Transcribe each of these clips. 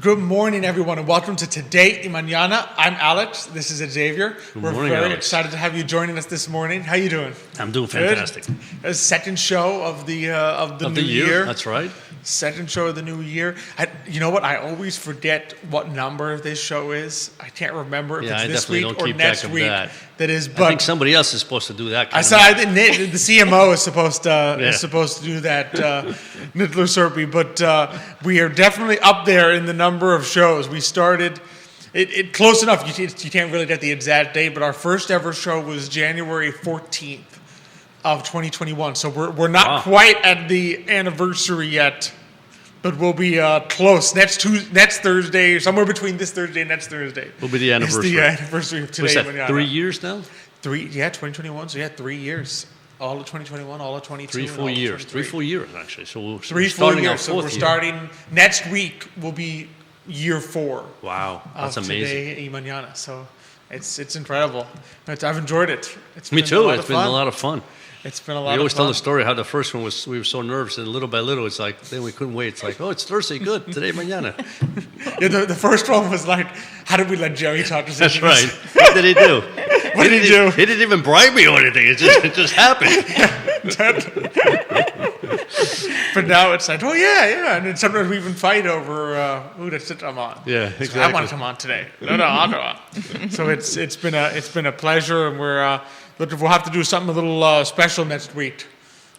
Good morning, everyone, and welcome to Today, I Mañana. I'm Alex. This is Xavier. We're very excited to have you joining us this morning. How you doing? I'm doing fantastic. A second show of the new year. That's right. Second show of the new year. You know what? I always forget what number this show is. I can't remember if it's this week or next week. That is, but I think somebody else is supposed to do that. The CMO is supposed to do that. Nidler Urpí, but we are definitely up there in the number of shows. We started it close enough. You can't really get the exact date, but our first ever show was January 14th. Of 2021, so we're not quite at the anniversary yet, but we'll be close. Next Thursday, somewhere between this Thursday and next Thursday, will be the anniversary. Is the anniversary of Today. What's that, 3 years now? 2021. So 3 years. All of 2021, all of 22. 3 full years. 3 full years actually. So we're 3 full years. So we're starting next week. Will be year 4. Wow, that's amazing. Today, I Mañana. So it's incredible. I've enjoyed it. Me too. It's been a lot of fun. It's been a lot of fun. We always tell the story how the first one was, we were so nervous, and little by little, it's like, then we couldn't wait. It's like, oh, it's Thursday, good, Today, Mañana. Yeah, the first one was like, how did we let Jerry talk to us? That's right. What did he do? What did he do? He didn't even bribe me or anything. It just happened. But now it's like, oh, yeah. And then sometimes we even fight over who to sit on. Yeah, exactly. So I want to come on today. No, I'll go on. So it's been a pleasure, and we'll have to do something a little special next week.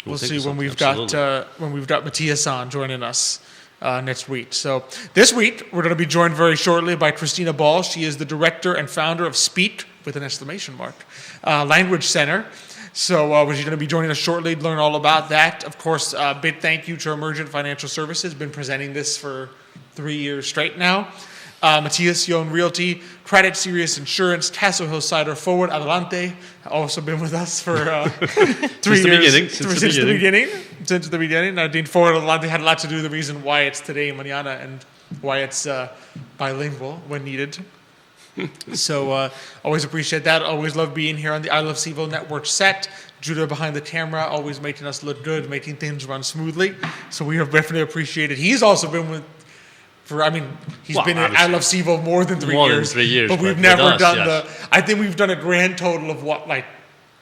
We'll see when we've got Matthias on joining us next week. So this week we're going to be joined very shortly by Christina Ball. She is the director and founder of Speak with an exclamation mark Language Center. So she's going to be joining us shortly to learn all about that. Of course, a big thank you to Emergent Financial Services. Been presenting this for 3 years straight now. Matthias, you own Realty, Craddock Serious Insurance, Castle Hill Cider, Forward, Adelante, also been with us for 3 years. Since the beginning. Dean Forward, Adelante had a lot to do with the reason why it's Today, Mañana, and why it's bilingual when needed. So always appreciate that. Always love being here on the I Love CVille Network set. Judah behind the camera, always making us look good, making things run smoothly. So we have definitely appreciated. He's also been with... he's been at I Love CVille more than 3 years. But we've never done I think we've done a grand total of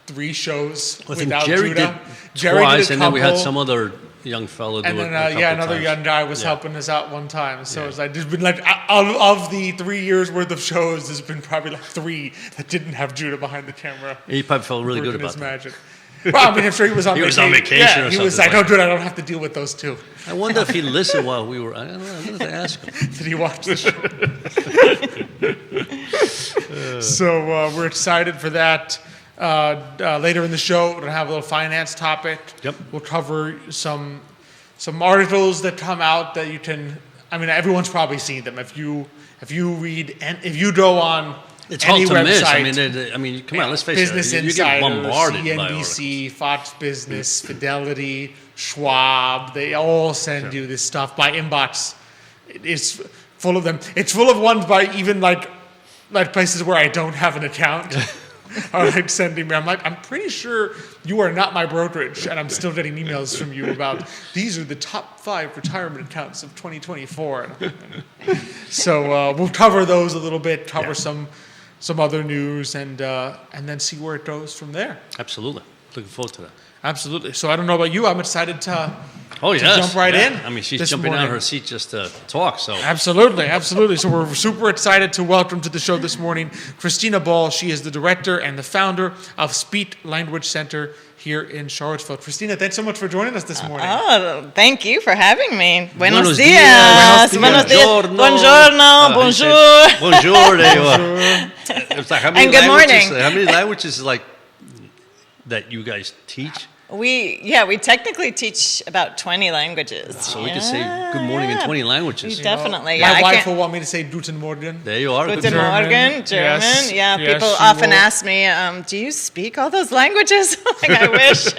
3 shows without Judah. Jerry did twice, and then we had some other young fellow do it. And then another young guy was helping us out one time. So it's like there's been of the 3 years worth of shows, there's been probably 3 that didn't have Judah behind the camera. He probably felt really good about that. Magic. Well, I'm sure he was on vacation. He was on vacation or something. He was like, don't do it. I don't have to deal with those 2. I wonder if he listened while we were... I don't know. I'm going to ask him. Did he watch the show? So we're excited for that. Later in the show, we're going to have a little finance topic. Yep. We'll cover some articles that come out that you can... everyone's probably seen them. If you read... and if you go on... It's hard to website, miss. Come on, let's face Business it. You Insider, get bombarded CNBC, Fox Business, Fidelity, Schwab. They all send you this stuff. My inbox is full of them. It's full of ones by even like places where I don't have an account. Are sending me. I'm like, I'm pretty sure you are not my brokerage, and I'm still getting emails from you about these are the top 5 retirement accounts of 2024. So we'll cover those a little bit. Cover some other news, and then see where it goes from there. Absolutely. Looking forward to that. Absolutely. So I don't know about you. I'm excited to jump right in. She's jumping out of her seat just to talk. So Absolutely. So we're super excited to welcome to the show this morning Christina Ball. She is the director and the founder of Speak Language Center here in Charlottesville. Christina, thanks so much for joining us this morning. Thank you for having me. Buenos dias. Buongiorno. Bonjour. Bonjour. There you are. And good morning. How many languages that you guys teach? We technically teach about 20 languages. So we can say good morning in 20 languages. Definitely. My wife will want me to say Guten Morgen. There you are. Guten Morgen, German. Yes. Yeah, people often ask me, do you speak all those languages? I wish.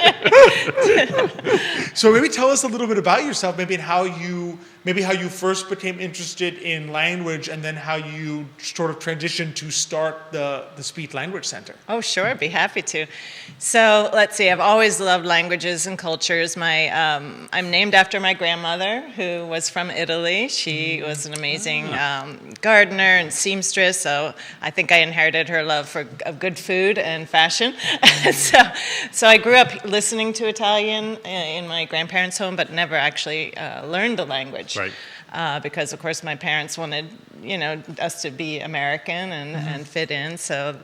So maybe tell us a little bit about yourself, maybe and how you maybe how you first became interested in language, and then how you sort of transitioned to start the Speech Language Center. Oh, sure, I'd be happy to. So let's see, I've always loved languages and cultures. I'm named after my grandmother, who was from Italy. She was an amazing gardener and seamstress, so I think I inherited her love of good food and fashion. So I grew up listening to Italian in my grandparents' home, but never actually learned the language. Right. Because of course my parents wanted, us to be American and fit in. So,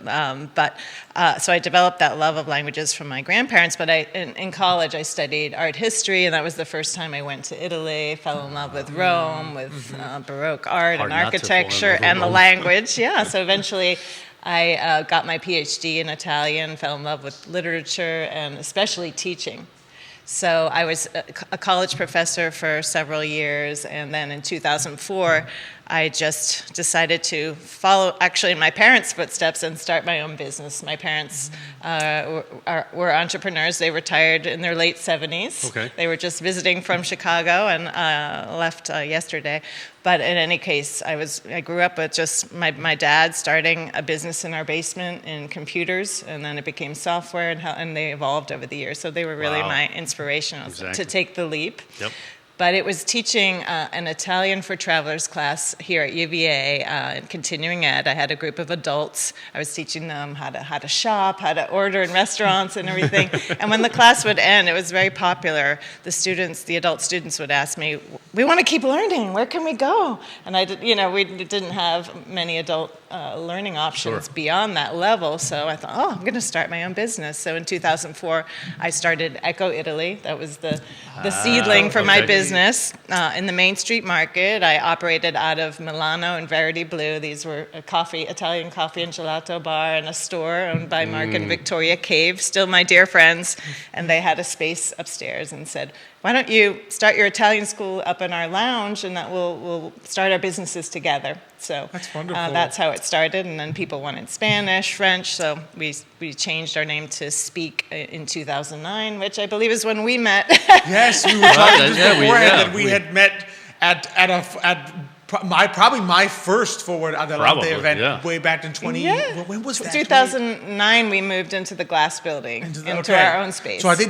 so I developed that love of languages from my grandparents. But in college I studied art history, and that was the first time I went to Italy. Fell in love with Rome, with Baroque art and architecture and the language. Yeah. So eventually, I got my PhD in Italian. Fell in love with literature and especially teaching. So I was a college professor for several years, and then in 2004, I just decided to follow actually in my parents' footsteps and start my own business. My parents were entrepreneurs. They retired in their late 70s. Okay. They were just visiting from Chicago and left yesterday. But in any case, I grew up with just my dad starting a business in our basement in computers, and then it became software, and they evolved over the years. So they were really my inspiration to take the leap. Yep. But it was teaching an Italian for Travelers class here at UVA, continuing ed. I had a group of adults. I was teaching them how to shop, how to order in restaurants and everything. And when the class would end, it was very popular. The adult students would ask me, "We want to keep learning. Where can we go?" And we didn't have many adult learning options beyond that level. So I thought, I'm going to start my own business. So in 2004, I started Echo Italy. That was the seedling for my business. In the Main Street Market. I operated out of Milano and Verity Blue. These were Italian coffee and gelato bar, and a store owned by Mark and Victoria Cave, still my dear friends. And they had a space upstairs and said, "Why don't you start your Italian school up in our lounge, and that we'll start our businesses together." So that's wonderful. That's how it started. And then people wanted Spanish, French, so we changed our name to Speak in 2009, which I believe is when we met. Yes, we were talking just beforehand that we had met at probably my first Forward Adelante event way back in when was that? 2009 we moved into the glass building, into our own space. So I think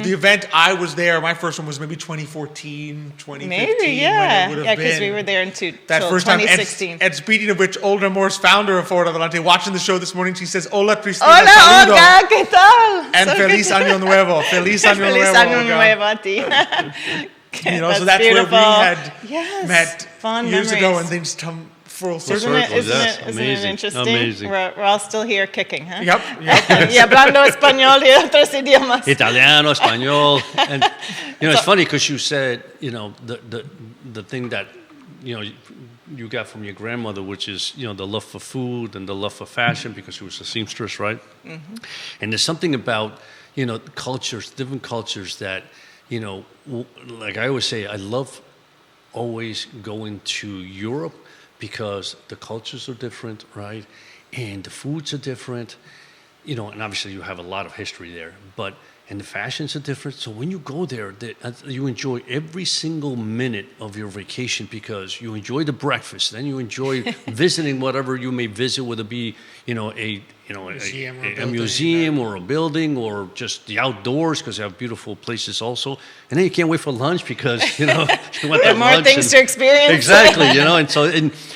the event I was there, my first one was maybe 2014, 2015. Maybe, yeah. Yeah, because we were there until 2016. And speaking of which, Olga Morse, founder of Forward Adelante, watching the show this morning, she says, "Hola, Christina, Hola, saludo. Olga, ¿qué tal?" And Feliz Año Nuevo. Feliz Año Nuevo, Feliz Año Olga. Nuevo a ti. So that's beautiful. where we had met fond years memories. ago, and things come full circle. Isn't it interesting? Amazing. We're all still here kicking, huh? Yep. Y hablando español y otros idiomas. Italiano, español, and it's funny because you said the thing that you got from your grandmother, which is the love for food and the love for fashion, because she was a seamstress, right? Mm-hmm. And there's something about different cultures that like I always say, I love always going to Europe because the cultures are different, right? And the foods are different, and obviously you have a lot of history there, and the fashions are different. So when you go there, you enjoy every single minute of your vacation because you enjoy the breakfast, then you enjoy visiting whatever you may visit, whether it be, a museum or a building or just the outdoors, because they have beautiful places also. And then you can't wait for lunch because, you want there are more things to experience. Exactly, and so,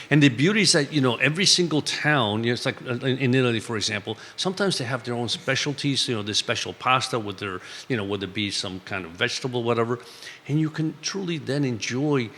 and the beauty is that, every single town, it's like in Italy, for example, sometimes they have their own specialties, the special pasta with their, whether it be some kind of vegetable, whatever. And you can truly then enjoy,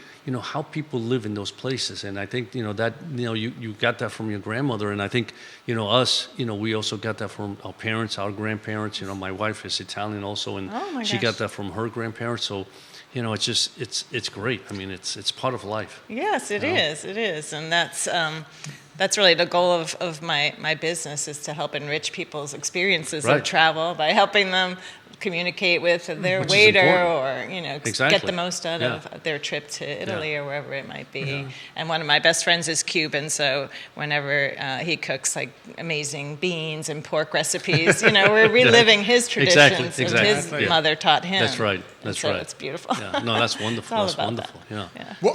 how people live in those places. And I think, that, you got that from your grandmother. And I think, us, we also got that from our parents, our grandparents. My wife is Italian also, and she got that from her grandparents. So, it's just, it's great. I mean, it's part of life. Yes, it is. And that's really the goal of my business, is to help enrich people's experiences of travel by helping them communicate with their Which is waiter important. or, you know, Exactly. get the most out Yeah. of their trip to Italy Yeah. or wherever it might be. And one of my best friends is Cuban, so whenever he cooks like amazing beans and pork recipes, you know, we're reliving his traditions of his Yeah. mother taught him. That's right. And That's so right. it's beautiful. Yeah. No, that's wonderful. all That's about wonderful. that. Yeah. Well,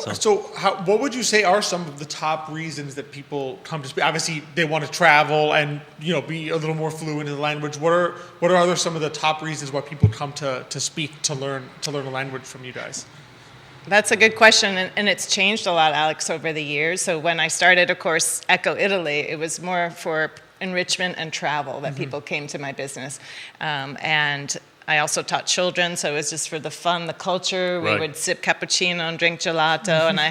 what would you say are some of the top reasons that people come to speak? Obviously, they want to travel and, you know, be a little more fluent in the language. What are other some of the top reasons why people come to speak, to learn a language from you guys? That's a good question, and it's changed a lot, Alex, over the years. So when I started, of course, Echo Italy, it was more for enrichment and travel that people came to my business. And I also taught children, so it was just for the fun, the culture. We Right. would sip cappuccino and drink gelato, and I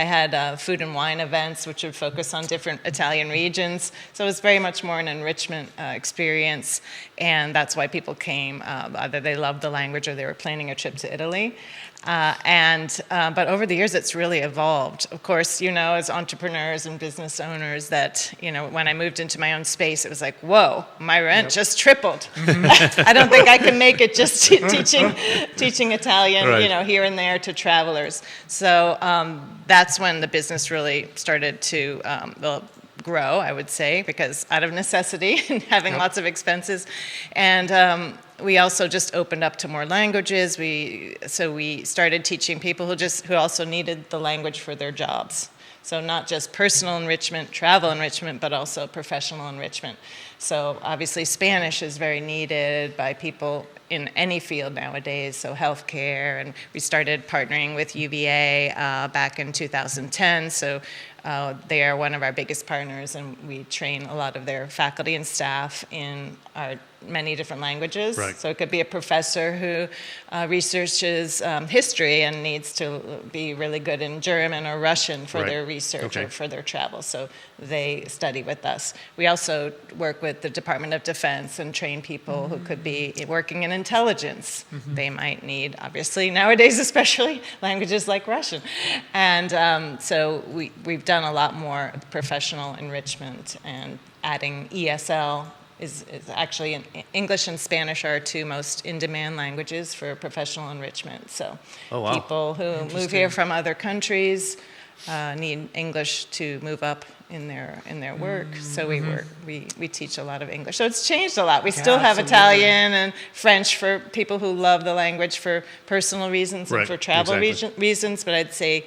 had food and wine events, which would focus on different Italian regions. So it was very much more an enrichment experience, and that's why people came. Either they loved the language or they were planning a trip to Italy. But over the years, it's really evolved. Of course, you know, as entrepreneurs and business owners, that, you know, when I moved into my own space, it was like, whoa, my rent just tripled. I don't think I can make it just teaching Italian, Right. you know, here and there to travelers. So that's when the business really started to grow, I would say, because out of necessity and having lots of expenses. And we also just opened up to more languages. So we started teaching people who also needed the language for their jobs. So not just personal enrichment, travel enrichment, but also professional enrichment. So obviously Spanish is very needed by people in any field nowadays, so healthcare, and we started partnering with UVA back in 2010, so they are one of our biggest partners, and we train a lot of their faculty and staff in our many different languages. Right. So it could be a professor who researches history and needs to be really good in German or Russian for Right. their research Okay. or for their travel, so they study with us. We also work with the Department of Defense and train people who could be working in intelligence. They might need, obviously nowadays especially, languages like Russian. And so we've done a lot more professional enrichment, and adding ESL is actually English and Spanish are our two most in-demand languages for professional enrichment. So Oh, wow. people who move here from other countries need English to move up in their work. So we teach a lot of English. So it's changed a lot. We still have absolutely. Italian and French for people who love the language for personal reasons and Right, for travel exactly. reasons. But I'd say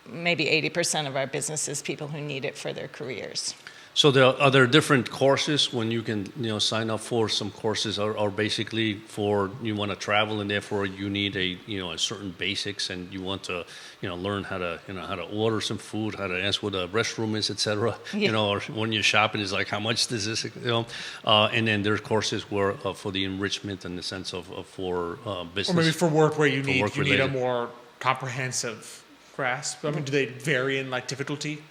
maybe 80% of our business is people who need it for their careers. So are there different courses when you can, you know, sign up for? Some courses are basically for you want to travel, and therefore you need a certain basics, and you want to, you know, learn how to order some food, how to ask what a restroom is, etc. Yeah. You know, or when you're shopping, it's like, how much does this, you know? And then there's courses where for the enrichment in the sense of for business. Or maybe for work where you need a work-related. more comprehensive grasp. I mean, do they vary in like difficulty?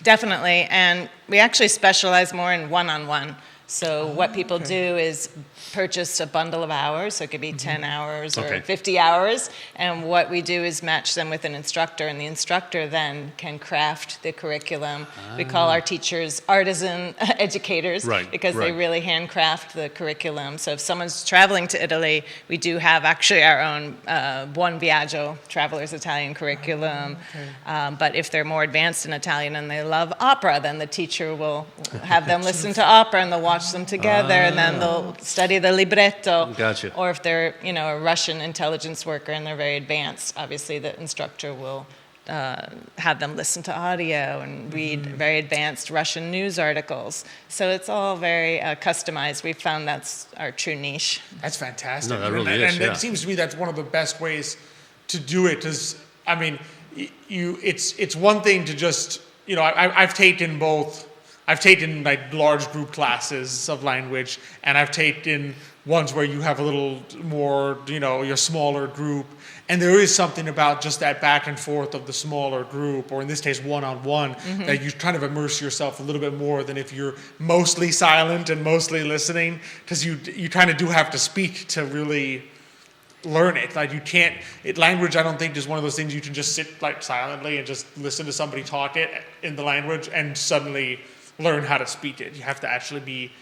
Definitely, and we actually specialize more in one-on-one. So what people do is purchase a bundle of hours, so it could be 10 hours or Okay. 50 hours, and what we do is match them with an instructor, and the instructor then can craft the curriculum. We call our teachers artisan educators, Right, because they right. really handcraft the curriculum. So if someone's traveling to Italy, we do have actually our own Buon Viaggio, Traveler's Italian curriculum. But if they're more advanced in Italian and they love opera, then the teacher will have them listen to opera, and they'll watch them together, and then they'll study the libretto. Gotcha. Or if they're, you know, a Russian intelligence worker and they're very advanced, obviously the instructor will have them listen to audio and read very advanced Russian news articles. So it's all very customized. We found that's our true niche. That's fantastic. No, that really and, is, and yeah. it seems to me that's one of the best ways to do it. Is, I mean, it's one thing to just, you know, I've taken both. I've taken like large group classes of language, and I've taken ones where you have a little more, you know, your smaller group. And there is something about just that back and forth of the smaller group, or in this case, one-on-one, that you kind of immerse yourself a little bit more than if you're mostly silent and mostly listening, because you kind of do have to speak to really learn it. Like you can't, language I don't think is one of those things you can just sit like silently and just listen to somebody talk it in the language and suddenly learn how to speak it. You have to actually be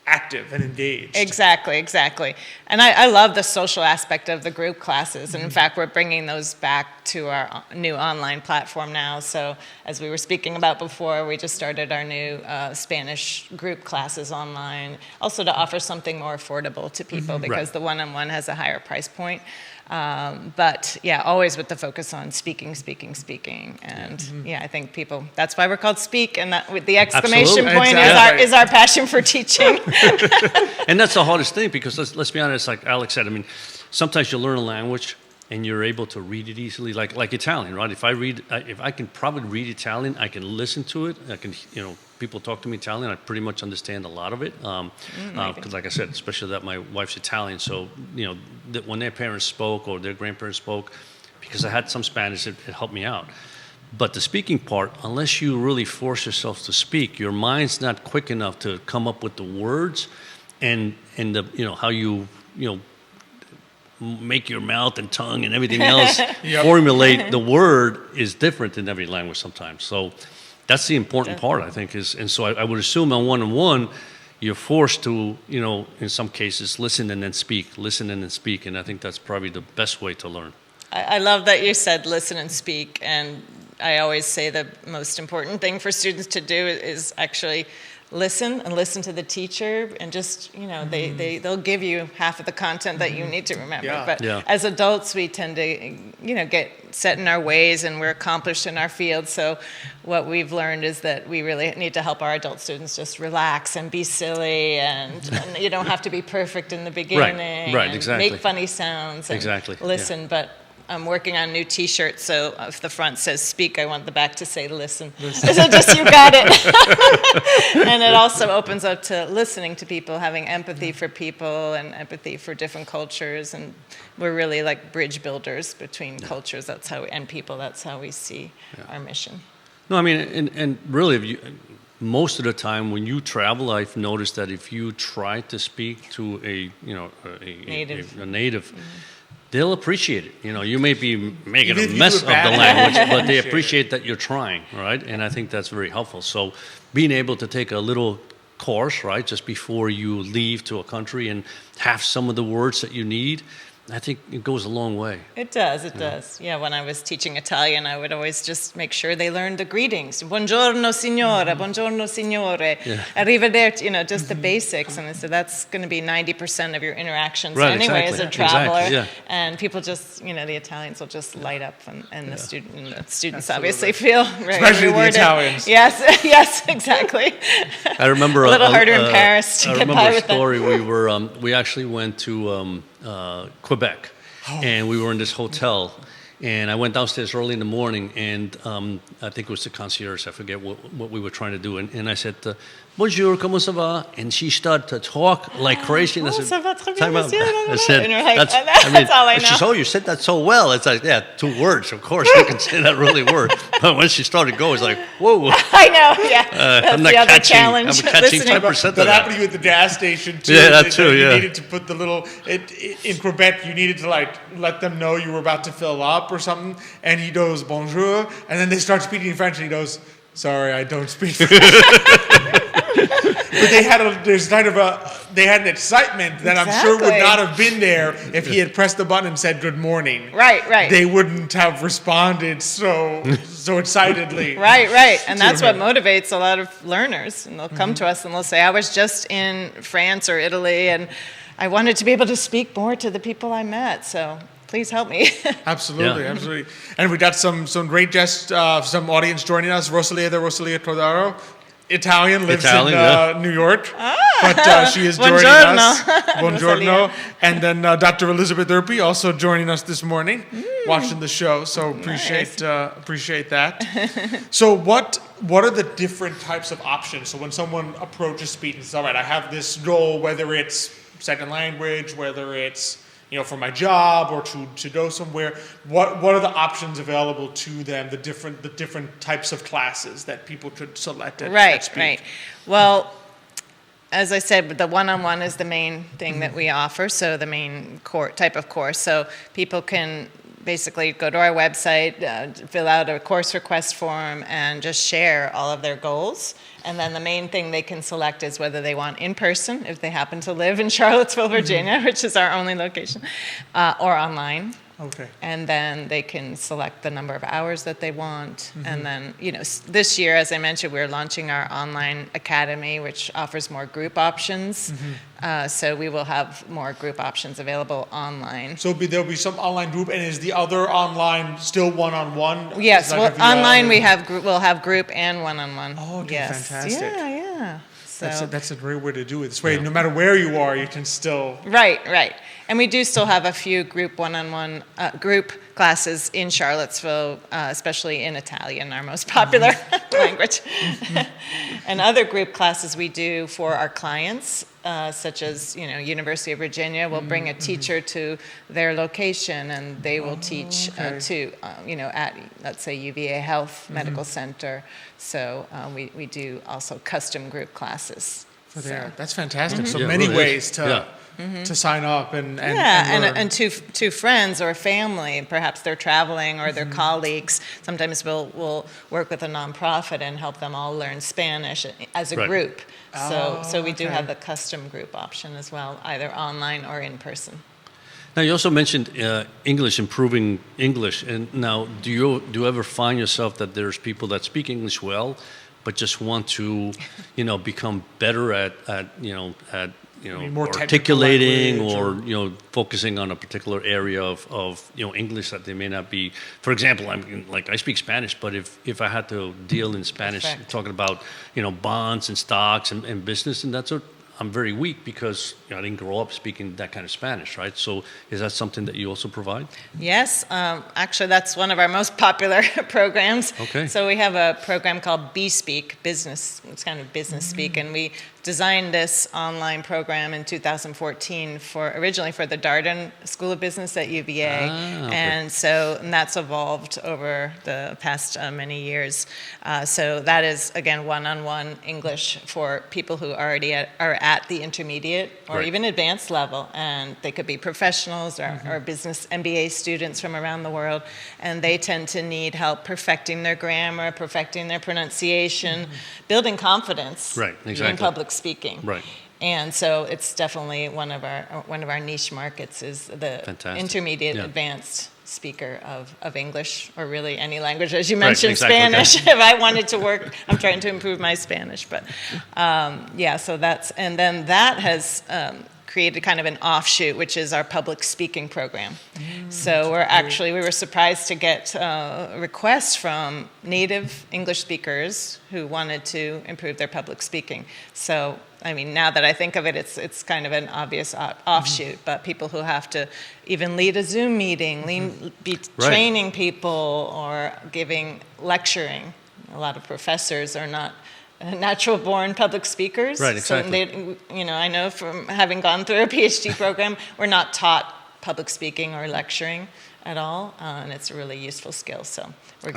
active and engaged. Exactly. And I love the social aspect of the group classes. And in fact, we're bringing those back to our new online platform now. So as we were speaking about before, we just started our new Spanish group classes online, also to offer something more affordable to people because the one-on-one has a higher price point. But yeah, always with the focus on speaking. And I think people, that's why we're called Speak. And that with the exclamation point is our passion for teaching. And that's the hardest thing because let's be honest, like Alex said, I mean, sometimes you learn a language and you're able to read it easily, like Italian, right? If I can probably read Italian, I can listen to it. I can, people talk to me Italian, I pretty much understand a lot of it. Because like I said, especially that my wife's Italian, so, that when their parents spoke or their grandparents spoke, because I had some Spanish, it helped me out. But the speaking part, unless you really force yourself to speak, your mind's not quick enough to come up with the words and the, how you make your mouth and tongue and everything else formulate the word is different in every language sometimes. So that's the important part, I think, and so I would assume on one-on-one, you're forced to, in some cases, listen and then speak, and I think that's probably the best way to learn. I love that you said listen and speak, and I always say the most important thing for students to do is actually listen to the teacher, and just, they'll give you half of the content that you need to remember. But as adults, we tend to, get set in our ways, and we're accomplished in our field. So what we've learned is that we really need to help our adult students just relax and be silly, and you don't have to be perfect in the beginning. Right, exactly. Make funny sounds and listen, but I'm working on a new T-shirt, so if the front says "Speak," I want the back to say "Listen." So just you got it. And it also opens up to listening to people, having empathy for people and empathy for different cultures, and we're really like bridge builders between cultures. That's how and people. That's how we see our mission. No, I mean, and really, most of the time when you travel, I've noticed that if you try to speak to a native. They'll appreciate it. You may be making a mess of the language, but they appreciate that you're trying, right? And I think that's very helpful. So being able to take a little course, right, just before you leave to a country and have some of the words that you need, I think it goes a long way. It does. Yeah, when I was teaching Italian, I would always just make sure they learned the greetings. Buongiorno, signora. Buongiorno, signore. Arrivederci, just the basics. And I said, that's going to be 90% of your interactions as a traveler. And people just, the Italians will just light up, and the students obviously feel very especially rewarded. The Italians. Yes, exactly. I remember a little harder in Paris to get by with that. I remember a story. We actually went to Quebec, and we were in this hotel, and I went downstairs early in the morning, and I think it was the concierge, I forget what we were trying to do, and I said, bonjour, comment ça va? And she started to talk like crazy, and I said, ça va très bien, monsieur. I said, that's all I know. She said, oh, you said that so well. It's like, 2 words, of course, you can say that really word. But when she started going, it's like, whoa. I know, I'm not catching 10% of that. That happened to you at the gas station, too. Yeah, that too, You needed to put the little, in Quebec, you needed to, let them know you were about to fill up or something, and he goes, bonjour, and then they start speaking in French, and he goes, sorry, I don't speak French. But they had an excitement that I'm sure would not have been there if he had pressed the button and said good morning. Right. They wouldn't have responded so excitedly. Right. And that's what motivates a lot of learners. And they'll come to us and they'll say, I was just in France or Italy, and I wanted to be able to speak more to the people I met. So please help me. Absolutely. And we got some great guests, some audience joining us. Rosalia Trodaro, Italian, lives in New York, but she is joining us. Buongiorno. And then Dr. Elizabeth Urpí also joining us this morning, watching the show. So appreciate that. So what are the different types of options? So when someone approaches speaking, says, all right, I have this goal, whether it's second language, whether it's for my job or to go somewhere, what are the options available to them, the different types of classes that people could select at Speak? Right. Well, as I said, the one-on-one is the main thing that we offer, so the main type of course. So people can basically go to our website, fill out a course request form, and just share all of their goals. And then the main thing they can select is whether they want in person, if they happen to live in Charlottesville, Virginia, which is our only location, or online. Okay. And then they can select the number of hours that they want. And then, this year, as I mentioned, we're launching our online academy, which offers more group options. So we will have more group options available online. So there'll be some online group, and is the other online still one-on-one? Yes, well, online we'll have group and one-on-one. Oh, okay, yes. fantastic. Yeah. So That's a great way to do it. This way, no matter where you are, you can still... Right. And we do still have a few group one-on-one group classes in Charlottesville, especially in Italian, our most popular language. And other group classes we do for our clients, such as University of Virginia will bring a teacher to their location, and they will teach at let's say UVA Health Medical Center. So we do also custom group classes. For there. That's fantastic. So Yeah, many really ways is. to sign up and and learn. to friends or family, perhaps they're traveling or their colleagues. Sometimes we'll work with a nonprofit and help them all learn Spanish as a group. So we do have the custom group option as well, either online or in person. Now, you also mentioned English, improving English. And now, do you ever find yourself that there's people that speak English well, but just want to, become better at more articulating technical or focusing on a particular area of English that they may not be. For example, I speak Spanish, but if I had to deal in Spanish, Perfect. talking about bonds and stocks and business and that sort, I'm very weak because I didn't grow up speaking that kind of Spanish, right? So is that something that you also provide? Yes, actually that's one of our most popular programs. Okay. So we have a program called B-Speak, business, it's kind of business speak, and we designed this online program in 2014 originally for the Darden School of Business at UVA. Okay. And that's evolved over the past many years. So that is, again, one-on-one English for people who already are at the intermediate or Right. even advanced level, and they could be professionals or business MBA students from around the world, and they tend to need help perfecting their grammar, perfecting their pronunciation, building confidence Right, in exactly. public speaking. Right. And so it's definitely one of our niche markets is the Fantastic. intermediate Yeah. advanced speaker of English, or really any language, as you Right, mentioned, exactly, Spanish. okay. If I wanted to work, I'm trying to improve my Spanish, but so and then that has created kind of an offshoot, which is our public speaking program. So we were surprised to get requests from native English speakers who wanted to improve their public speaking. So, now that I think of it, it's kind of an obvious offshoot, but people who have to even lead a Zoom meeting, be Right. training people or lecturing. A lot of professors are not natural-born public speakers. Right, exactly. So I know from having gone through a PhD program, we're not taught public speaking or lecturing at all, and it's a really useful skill. So we're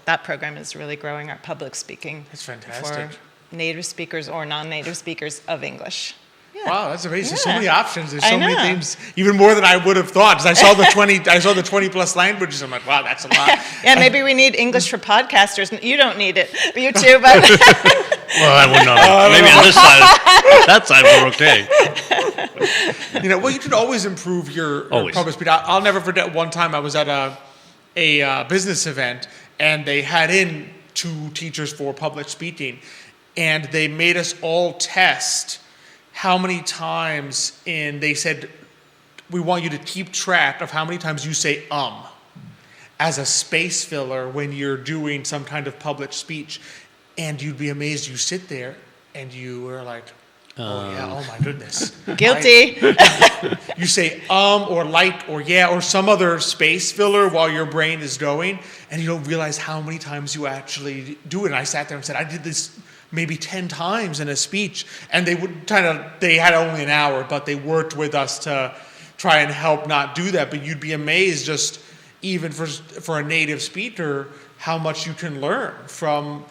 that program is really growing our public speaking. That's fantastic. For native speakers or non-native speakers of English. Yeah. Wow, that's amazing. Yeah. So many options. There's I so many know. things, even more than I would have thought. 'Cause I saw the 20 plus languages. I'm like, wow, that's a lot. Yeah, maybe we need English for podcasters. You don't need it, you too, but Well, I would not. Maybe on this side, that side we're okay. You can always improve your Always. public speech. I'll never forget one time I was at a business event, and they had in 2 teachers for public speaking, and they made us all test how many times they said, we want you to keep track of how many times you say as a space filler when you're doing some kind of public speech. And you'd be amazed. You sit there and you were like, oh my goodness. guilty. You say or like or yeah or some other space filler while your brain is going, and you don't realize how many times you actually do it. And I sat there and said, I did this maybe 10 times in a speech, and they had only an hour, but they worked with us to try and help not do that. But you'd be amazed, just even for a native speaker, how much you can learn from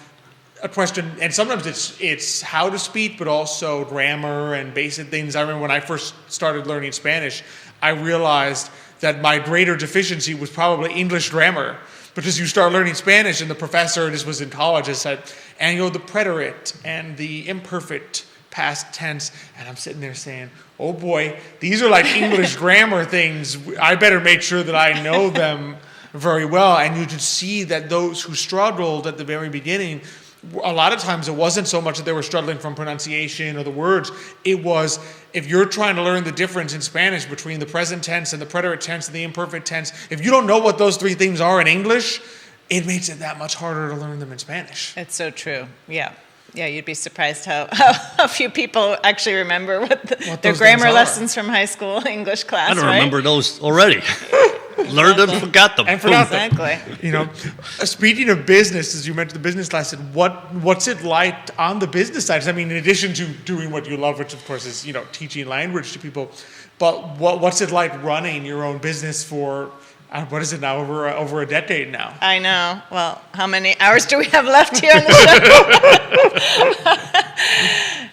a question. And sometimes it's how to speak, but also grammar and basic things. I remember when I first started learning Spanish, I realized that my greater deficiency was probably English grammar. Because you start learning Spanish, and the professor, this was in college, has said, and the preterite and the imperfect past tense, and I'm sitting there saying, oh boy, these are like English grammar things. I better make sure that I know them very well. And you could see that those who struggled at the very beginning, a lot of times it wasn't so much that they were struggling from pronunciation or the words. It was, if you're trying to learn the difference in Spanish between the present tense and the preterite tense and the imperfect tense, if you don't know what those three things are in English, it makes it that much harder to learn them in Spanish. It's so true. Yeah. Yeah, you'd be surprised how few people actually remember what their grammar lessons from high school English class. I don't remember those already. Learned them, forgot them. And forgot them. Exactly. Speaking of business, as you mentioned the business lesson, what's it like on the business side? I mean, in addition to doing what you love, which of course is teaching language to people, but what's it like running your own business for? What is it now? Over a decade now. I know. Well, how many hours do we have left here on the show?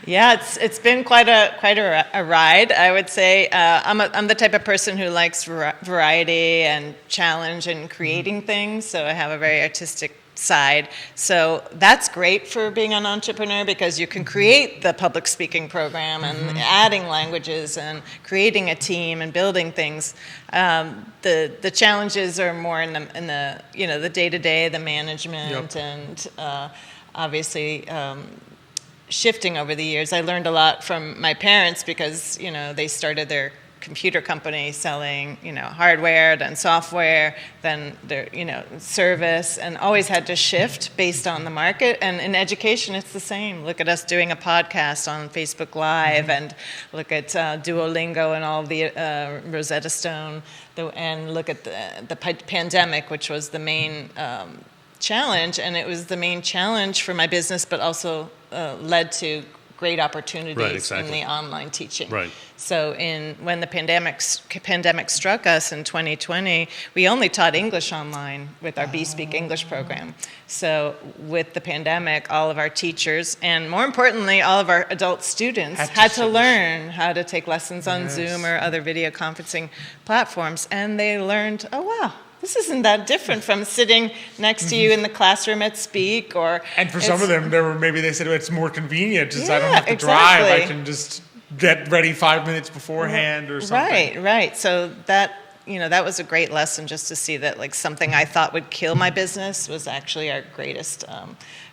Yeah, it's been quite a ride, I would say. I'm the type of person who likes variety and challenge and creating things. So I have a very artistic side. So that's great for being an entrepreneur because you can create the public speaking program and adding languages and creating a team and building things. The challenges are more in the day-to-day, the management, and obviously shifting over the years. I learned a lot from my parents because they started their computer company selling, hardware, then software, then their, service, and always had to shift based on the market. And in education, it's the same. Look at us doing a podcast on Facebook Live, and look at Duolingo and all the Rosetta Stone, and look at the pandemic, which was the main challenge, and it was the main challenge for my business, but also led to great opportunities in the online teaching. Right. So when the pandemic struck us in 2020, we only taught English online with our Speak English program. So with the pandemic, all of our teachers, and more importantly, all of our adult students had to learn how to take lessons on Zoom or other video conferencing platforms. And they learned, oh, wow, this isn't that different from sitting next to you in the classroom at Speak. And for some of them, they said it's more convenient because I don't have to drive. I can just get ready 5 minutes beforehand or something. Right. So that was a great lesson just to see that something I thought would kill my business was actually our greatest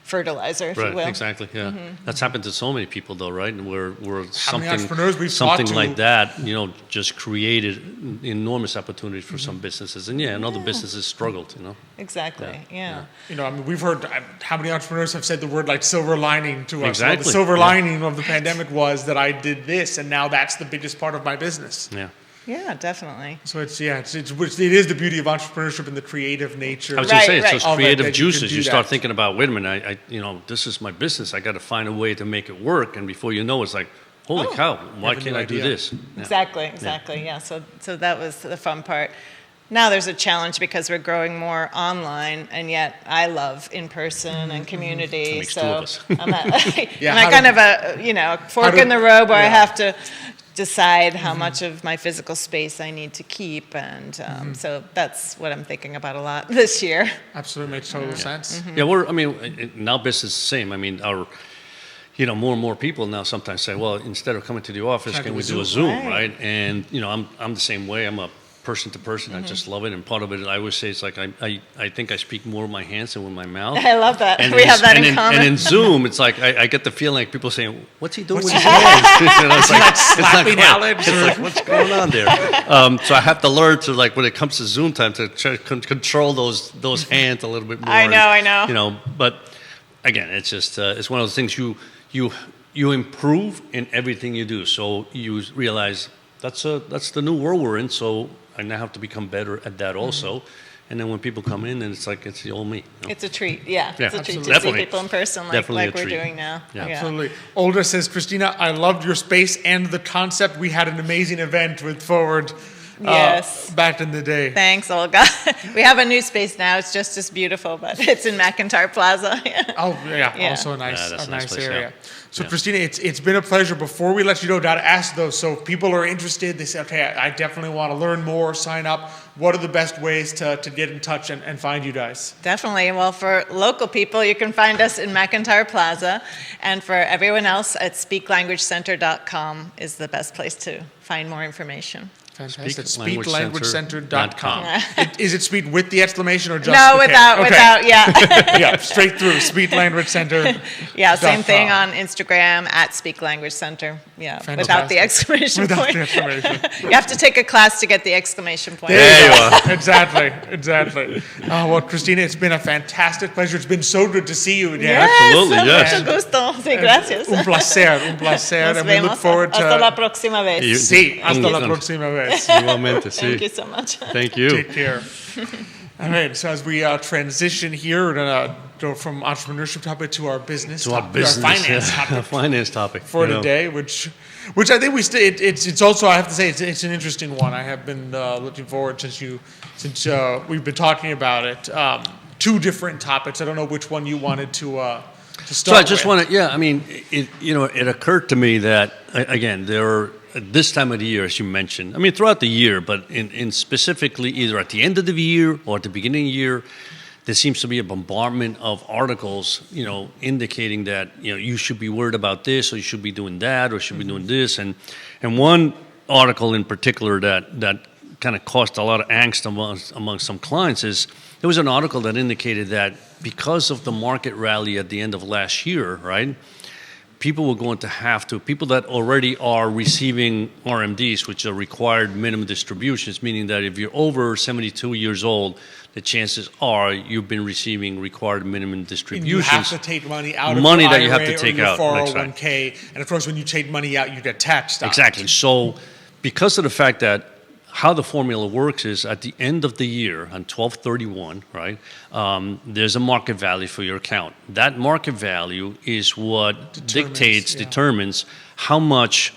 fertilizer, if you will. Right, exactly, yeah. That's happened to so many people, though, right? Where something like that, just created enormous opportunities for some businesses, and other businesses struggled, Exactly, yeah. We've heard how many entrepreneurs have said the word silver lining to us. Exactly. Well, the silver lining of the pandemic was that I did this, and now that's the biggest part of my business. Yeah. Yeah, definitely. So it is the beauty of entrepreneurship and the creative nature. I was going to say, it's those creative that juices. You start thinking about, wait a minute, this is my business. I got to find a way to make it work. And before you know, it's like, holy cow, why can't I do this? Yeah. Exactly. Yeah. So that was the fun part. Now there's a challenge because we're growing more online, and yet I love in-person and community. So I'm at kind of a fork in the road where I have to decide how much of my physical space I need to keep, and so that's what I'm thinking about a lot this year. Absolutely makes total sense. Yeah, now business is the same. Our more and more people now sometimes say, well, instead of coming to the office, can we do a Zoom, right? And I'm the same way. I'm a person to person. I just love it, and part of it, I always say, it's like I think I speak more with my hands than with my mouth. I love that. We have that in common. And in Zoom, it's like I get the feeling like people saying, "What's he doing with his hands?" It's like slapping Alex. It's like, what's going on there? So I have to learn to, when it comes to Zoom time, to try to control those hands a little bit more. I know. But again, it's just it's one of those things you improve in everything you do. So you realize that's the new world we're in. So I now have to become better at that also. And then when people come in, and it's like it's the old me. It's a treat, It's a treat to see people in person like we're doing now. Yeah. Absolutely. Olga says, Christina, I loved your space and the concept. We had an amazing event with Forward Yes. back in the day. Thanks, Olga. We have a new space now. It's just as beautiful, but it's in McIntyre Plaza. Oh, yeah, Yeah. also a that's nice a nice place, area. yeah. So, Yeah. Christina, it's been a pleasure. Before we let you go, I've got to ask though, so if people are interested, they say, okay, I definitely want to learn more, sign up. What are the best ways to get in touch and find you guys? Definitely. Well, for local people, you can find us in McIntyre Plaza. And for everyone else, at speaklanguagecenter.com is the best place to find more information. Fantastic. Speaklanguagecenter.com. Is it speak with the exclamation or just No, the K? without, yeah. Yeah, straight through. Speak Language Center. Yeah, same thing .com. on Instagram, at Speak Language Center. Yeah, Fantastic. without the exclamation Without point. the exclamation. You have to take a class to get the exclamation point. There you are. Exactly. Well, Christina, it's been a fantastic pleasure. It's been so good to see you again. Yes, Absolutely, yes. mucho gusto. Sí, gracias. Un placer. Nos And we look vemos. forward Hasta la to... próxima vez. Sí, hasta la Un- próxima vez. Igualmente, sí. Thank you so much. Thank you. Take care. All right, so as we transition here, we're going to go from entrepreneurship topic to our business To our topic, business, finance yeah. topic Finance topic. for you know. today, which I think we still, it's also, I have to say, it's an interesting one. I have been looking forward since we've been talking about it. Two different topics. I don't know which one you wanted to So start I just with. want to, I mean, it occurred to me that, again, there are, at this time of the year, as you mentioned, I mean, throughout the year, but in specifically either at the end of the year or at the beginning of the year, there seems to be a bombardment of articles, indicating that, you should be worried about this, or you should be doing that, or you should be doing this. And one article in particular that kind of caused a lot of angst among some clients is, there was an article that indicated that because of the market rally at the end of last year, right, people were going to have to, people that already are receiving RMDs, which are required minimum distributions, meaning that if you're over 72 years old, the chances are you've been receiving required minimum distributions. You have to take money out of Money your that you have IRA to take or your out. 401k, and of course, when you take money out, you get taxed on it. Exactly. So because of the fact that how the formula works is at the end of the year on 12/31, right, there's a market value for your account. That market value is what determines how much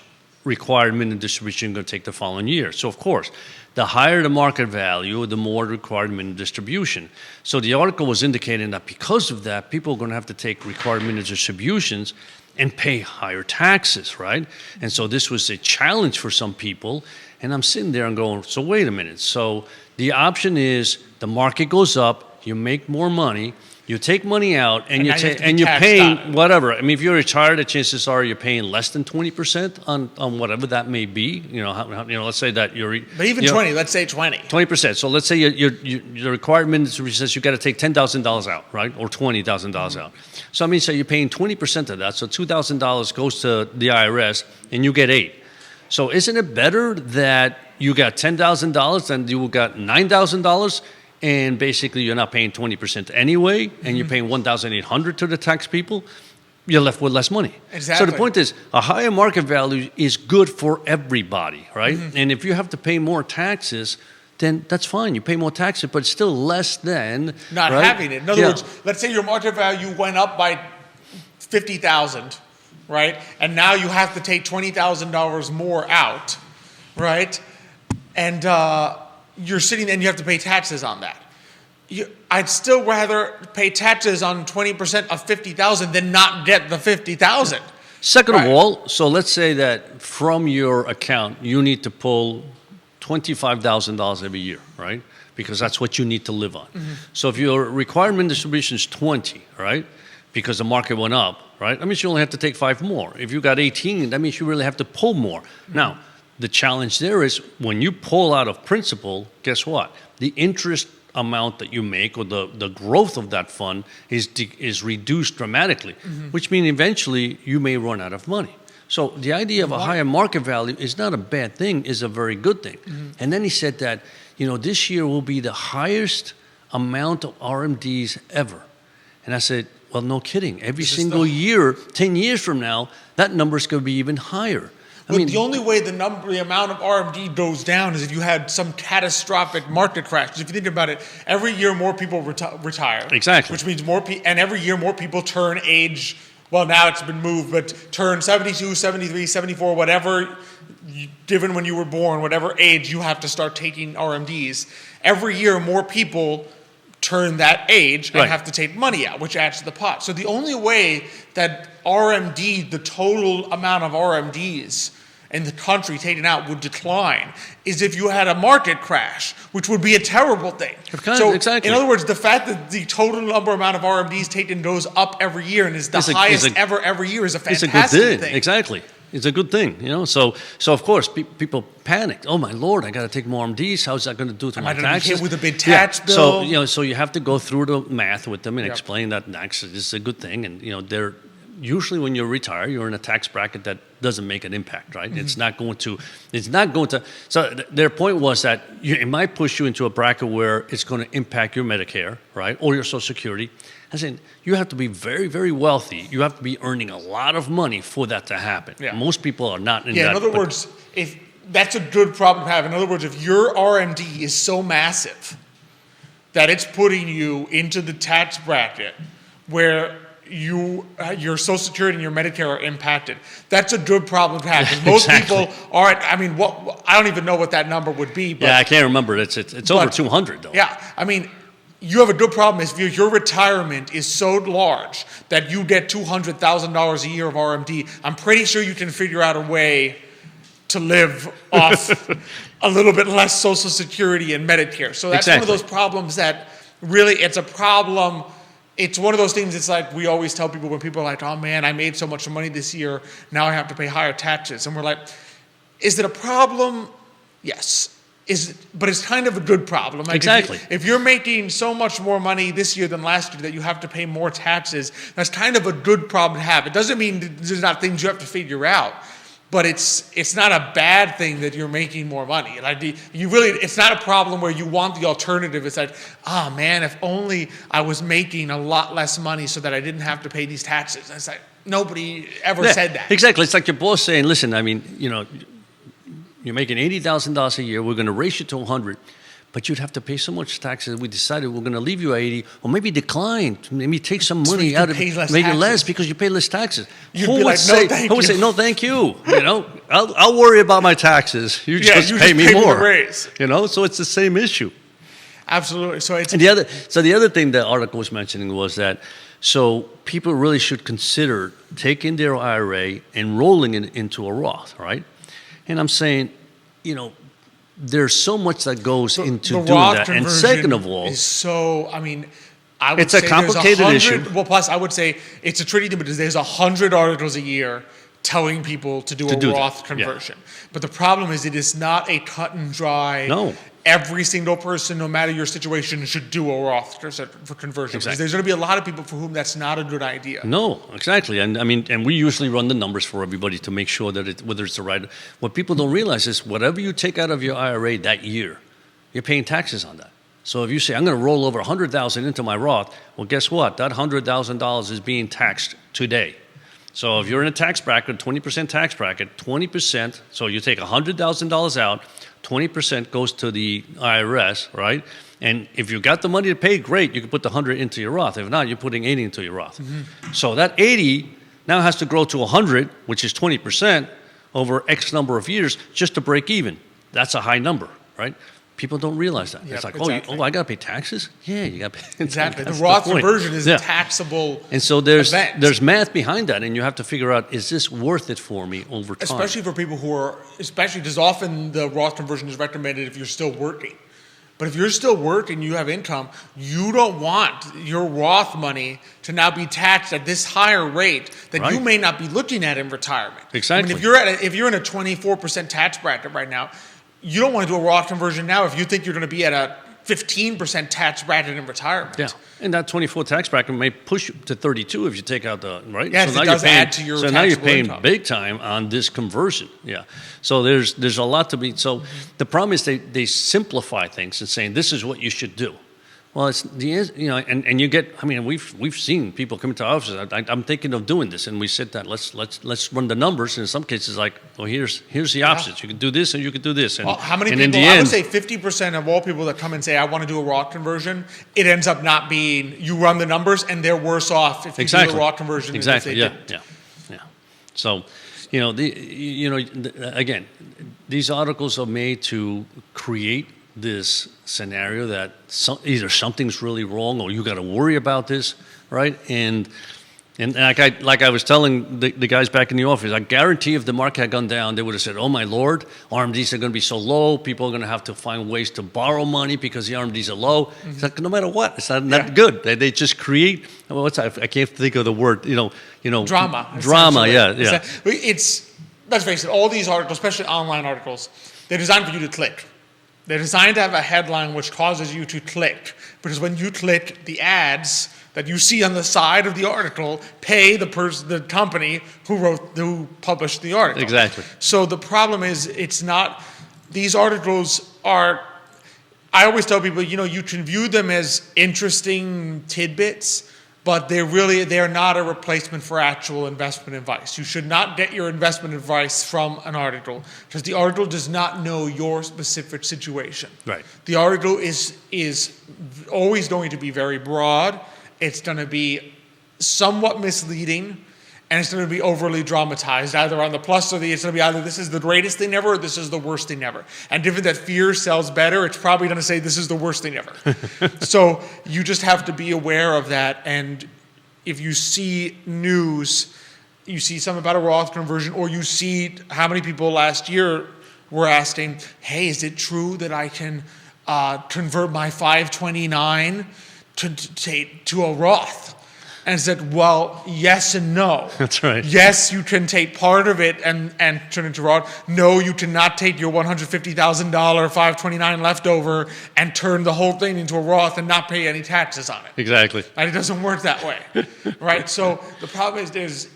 required minimum distribution you're going to take the following year. So, of course, the higher the market value, the more required minimum distribution. So the article was indicating that because of that, people are going to have to take required minimum distributions and pay higher taxes, right? And so this was a challenge for some people. And I'm sitting there and going, so wait a minute. So the option is the market goes up, you make more money, you take money out, and you're paying whatever. I mean, if you're retired, the chances are you're paying less than 20% on whatever that may be. Let's say that you're. But even 20, let's say 20. 20%. So let's say your requirement says you got to take $10,000 out, right, or $20,000 out. So I mean, so you're paying 20% of that. So $2,000 goes to the IRS, and you get $8,000. So isn't it better that you got $10,000 than you got $9,000, and basically you're not paying 20% anyway, and you're paying $1,800 to the tax people? You're left with less money. Exactly. So the point is, a higher market value is good for everybody, right? And if you have to pay more taxes, then that's fine. You pay more taxes, but it's still less than Not having it. In other words, let's say your market value went up by $50,000. Right? And now you have to take $20,000 more out, right? And you're sitting and you have to pay taxes on that. I'd still rather pay taxes on 20% of $50,000 than not get the $50,000. Second of all, so let's say that from your account, you need to pull $25,000 every year, right? Because that's what you need to live on. So if your requirement distribution is 20, right? Because the market went up, right? That means you only have to take 5 more. If you got 18, that means you really have to pull more. Now, the challenge there is when you pull out of principal, guess what? The interest amount that you make, or the growth of that fund, is reduced dramatically, which means eventually you may run out of money. So the idea of a higher market value is not a bad thing, is a very good thing. And then he said that, this year will be the highest amount of RMDs ever. And I said, well, no kidding. Every single year, 10 years from now, that number is going to be even higher. I mean, the only way the amount of RMD goes down is if you had some catastrophic market crash. Because if you think about it, every year more people retire. Exactly. Which means and every year more people turn age well, now it's been moved, but turn 72, 73, 74, whatever, given when you were born, whatever age, you have to start taking RMDs. Every year, more people turn that age and have to take money out, which adds to the pot. So the only way that the total amount of RMDs in the country taken out would decline is if you had a market crash, which would be a terrible thing. Exactly. In other words, the fact that the total amount of RMDs taken goes up every year and is the highest ever every year is a fantastic thing. Exactly. It's a good thing, you know. So of course, people panicked. Oh my Lord, I got to take more RMDs. How's that going to do to my taxes? Am I going to be hit with a big tax bill? So you have to go through the math with them and explain that this is a good thing. And they're usually when you retire, you're in a tax bracket that doesn't make an impact, right? It's not going to. So their point was that it might push you into a bracket where it's going to impact your Medicare, right, or your Social Security. I said, you have to be very, very wealthy. You have to be earning a lot of money for that to happen. Yeah. Most people are not in that. In other words, if that's a good problem to have. In other words, if your RMD is so massive that it's putting you into the tax bracket where your Social Security and your Medicare are impacted, that's a good problem to have. Because most people aren't. I mean, I don't even know what that number would be. But, I can't remember. It's over 200 though. Yeah, I mean. You have a good problem if your retirement is so large that you get $200,000 a year of RMD. I'm pretty sure you can figure out a way to live off a little bit less Social Security and Medicare. So that's one of those problems that really, it's a problem. It's one of those things, it's like we always tell people when people are like, oh man, I made so much money this year, now I have to pay higher taxes. And we're like, is it a problem? Yes. But it's kind of a good problem. Like if you're making so much more money this year than last year that you have to pay more taxes, that's kind of a good problem to have. It doesn't mean there's not things you have to figure out, but it's not a bad thing that you're making more money. Like it's not a problem where you want the alternative. It's like, oh man, if only I was making a lot less money so that I didn't have to pay these taxes. And it's like nobody ever said that. Exactly. It's like your boss saying, listen, I mean, you're making $80,000 a year. We're going to raise you to 100, but you'd have to pay so much taxes. We decided we're going to leave you at 80, or maybe decline. Maybe take some money out of make it less because you pay less taxes. You'd be like, no, thank you. Who would say, no, thank you? I'll worry about my taxes. You just pay me more. So it's the same issue. Absolutely. So the other thing the article was mentioning was that people really should consider taking their IRA and rolling it into a Roth, right? And I'm saying, there's so much that goes into doing that. And second of all, I would say it's a complicated issue. Well, plus I would say it's a tricky thing because there's 100 articles a year telling people to do a Roth conversion. Yeah. But the problem is it is not a cut and dry. No. Every single person, no matter your situation, should do a Roth for conversion. Because there's going to be a lot of people for whom that's not a good idea. No, exactly. And we usually run the numbers for everybody to make sure that whether it's the right. What people don't realize is whatever you take out of your IRA that year, you're paying taxes on that. So if you say, I'm going to roll over $100,000 into my Roth, well, guess what? That $100,000 is being taxed today. So if you're in a tax bracket, 20% tax bracket, 20%, so you take $100,000 out, 20% goes to the IRS, right? And if you got the money to pay, great, you can put the 100 into your Roth. If not, you're putting 80 into your Roth. Mm-hmm. So that 80 now has to grow to 100, which is 20% over X number of years just to break even. That's a high number, right? People don't realize that. Yep, it's like, I got to pay taxes? Yeah, you got to pay. Exactly. The Roth conversion is a taxable And so there's math behind that, and you have to figure out, is this worth it for me over time? Especially for people because often the Roth conversion is recommended if you're still working. But if you're still working, you have income, you don't want your Roth money to now be taxed at this higher rate that you may not be looking at in retirement. Exactly. If you're in a 24% tax bracket right now, you don't want to do a Roth conversion now if you think you're going to be at a 15% tax bracket in retirement. Yeah, and that 24 tax bracket may push you to 32 if you take out the, right? Yeah, so it does add to your taxable now you're paying income. Big time on this conversion. Yeah, so there's a lot to be, so the problem is they simplify things and saying this is what you should do. Well, it's and you get. I mean, we've seen people come into our offices. I'm thinking of doing this, and we said that let's run the numbers. And in some cases, like, well, here's the options. You can do this, and you can do this. And, well, how many and people? In the I end, would say 50% of all people that come and say I want to do a Roth conversion, it ends up not being. You run the numbers, and they're worse off if you do the Roth conversion. Exactly. Than if they didn't. Yeah. So, again, these articles are made to create this scenario that either something's really wrong or you got to worry about this, right? And like I was telling the guys back in the office, I guarantee if the market had gone down, they would have said, "Oh my Lord, RMDs are going to be so low. People are going to have to find ways to borrow money because the RMDs are low." Mm-hmm. It's like no matter what, it's not good. They just create. Well, I can't think of the word. Drama. Drama. Yeah. Let's face it. All these articles, especially online articles, they're designed for you to click. They're designed to have a headline which causes you to click, because when you click, the ads that you see on the side of the article pay the company who published the article. Exactly. So the problem is, it's not. These articles are. I always tell people, you can view them as interesting tidbits, but they're not a replacement for actual investment advice. You should not get your investment advice from an article, because the article does not know your specific situation. Right. The article is always going to be very broad. It's going to be somewhat misleading, and it's going to be overly dramatized, either on the plus or it's going to be either this is the greatest thing ever or this is the worst thing ever. And given that fear sells better, it's probably going to say this is the worst thing ever. So you just have to be aware of that. And if you see news, you see something about a Roth conversion, or you see how many people last year were asking, hey, is it true that I can convert my 529 to a Roth? And said, well, yes and no. That's right. Yes, you can take part of it and turn it into Roth. No, you cannot take your $150,000 529 leftover and turn the whole thing into a Roth and not pay any taxes on it. Exactly. And it doesn't work that way, right? So the problem is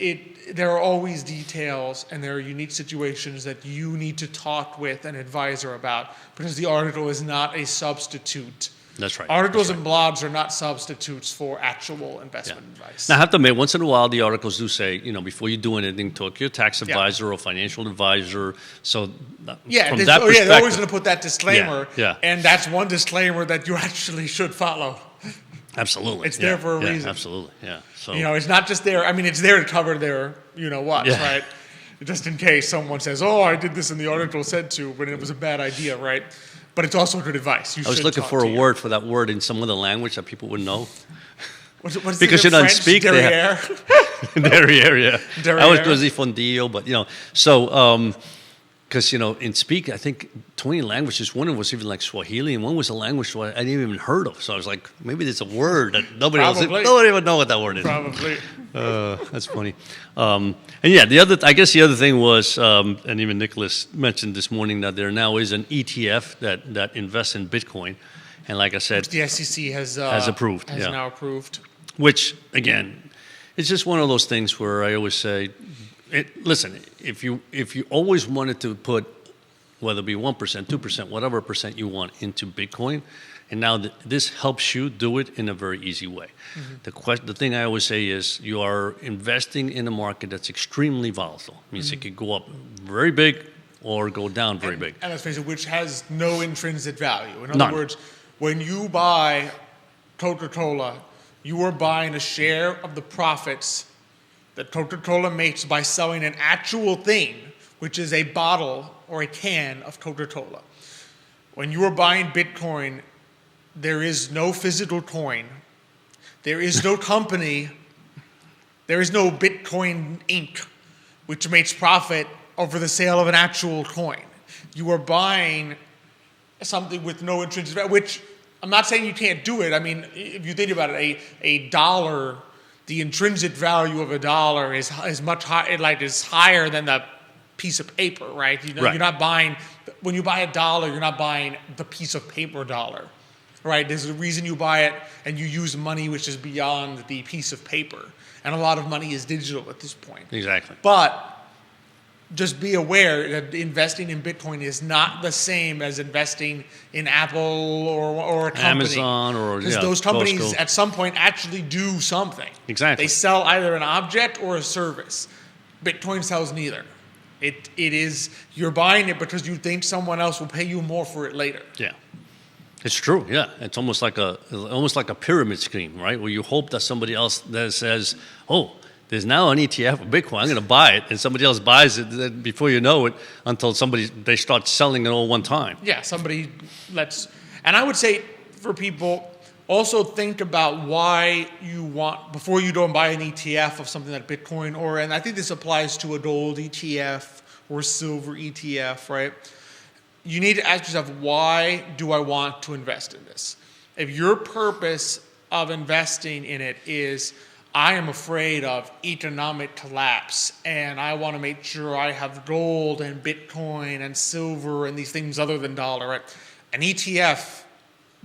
there are always details, and there are unique situations that you need to talk with an advisor about, because the article is not a substitute. That's right. Articles and blogs are not substitutes for actual investment advice. Now, I have to admit, once in a while, the articles do say, before you do anything, talk to your tax advisor or financial advisor. So, from that perspective, they're always going to put that disclaimer. Yeah. And that's one disclaimer that you actually should follow. Absolutely. It's there for a reason. Absolutely. Yeah. So, it's not just there. I mean, it's there to cover their, right? Just in case someone says, "Oh, I did this in the article said to," when it was a bad idea, right? But it's also good advice. I was looking for a word for that word in some other language that people would know. What's because you don't speak derriere. Derriere, yeah. Derriere. I was doing the fondillo, but so because in speak, I think 20 languages. One of them was even like Swahili, and one was a language I didn't even heard of. So I was like, maybe there's a word that nobody would know what that word is. Probably. That's funny. And yeah, the other thing was, and even Nicholas mentioned this morning, that there now is an ETF that invests in Bitcoin, and like I said, which the SEC has approved. Has now approved. Which again, it's just one of those things where I always say, listen, if you always wanted to put, whether it be 1%, 2%, whatever percent you want into Bitcoin, and now this helps you do it in a very easy way. Mm-hmm. The thing I always say is you are investing in a market that's extremely volatile. It means it could go up very big or go down very big. And let's face it, which has no intrinsic value. In None. other words, when you buy Coca-Cola, you are buying a share of the profits that Coca-Cola makes by selling an actual thing, which is a bottle or a can of Coca-Cola. When you are buying Bitcoin, there is no physical coin. There is no company. There is no Bitcoin Inc., which makes profit over the sale of an actual coin. You are buying something with no intrinsic value, which I'm not saying you can't do it. I mean, if you think about it, a dollar, the intrinsic value of a dollar is much higher, is higher than the piece of paper, right? Right. You're not buying, when you buy a dollar, you're not buying the piece of paper dollar, right? There's a reason you buy it, and you use money which is beyond the piece of paper. And a lot of money is digital at this point. Exactly. But just be aware that investing in Bitcoin is not the same as investing in Apple or a company. Amazon or because those companies Costco. at some point actually do something. Exactly. They sell either an object or a service. Bitcoin sells neither. It is, you're buying it because you think someone else will pay you more for it later. Yeah. It's true, yeah. It's almost like a pyramid scheme, right? Where you hope that somebody else that says, "Oh, there's now an ETF of Bitcoin. I'm going to buy it," and somebody else buys it then before you know it, until they start selling it all one time. Yeah, somebody and I would say for people, also think about why you want, before you go and buy an ETF of something like Bitcoin, and I think this applies to a gold ETF or silver ETF, right? You need to ask yourself, why do I want to invest in this? If your purpose of investing in it is, I am afraid of economic collapse and I want to make sure I have gold and Bitcoin and silver and these things other than dollar, right? An ETF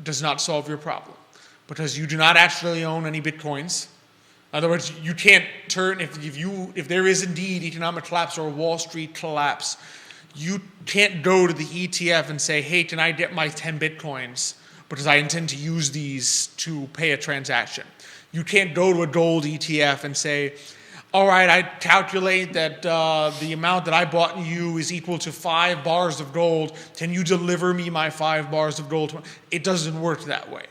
does not solve your problem because you do not actually own any Bitcoins. In other words, you can't turn, if there is indeed economic collapse or a Wall Street collapse, you can't go to the ETF and say, "Hey, can I get my 10 Bitcoins because I intend to use these to pay a transaction?" You can't go to a gold ETF and say, "All right, I calculate that the amount that I bought you is equal to 5 bars of gold. Can you deliver me my 5 bars of gold?" It doesn't work that way.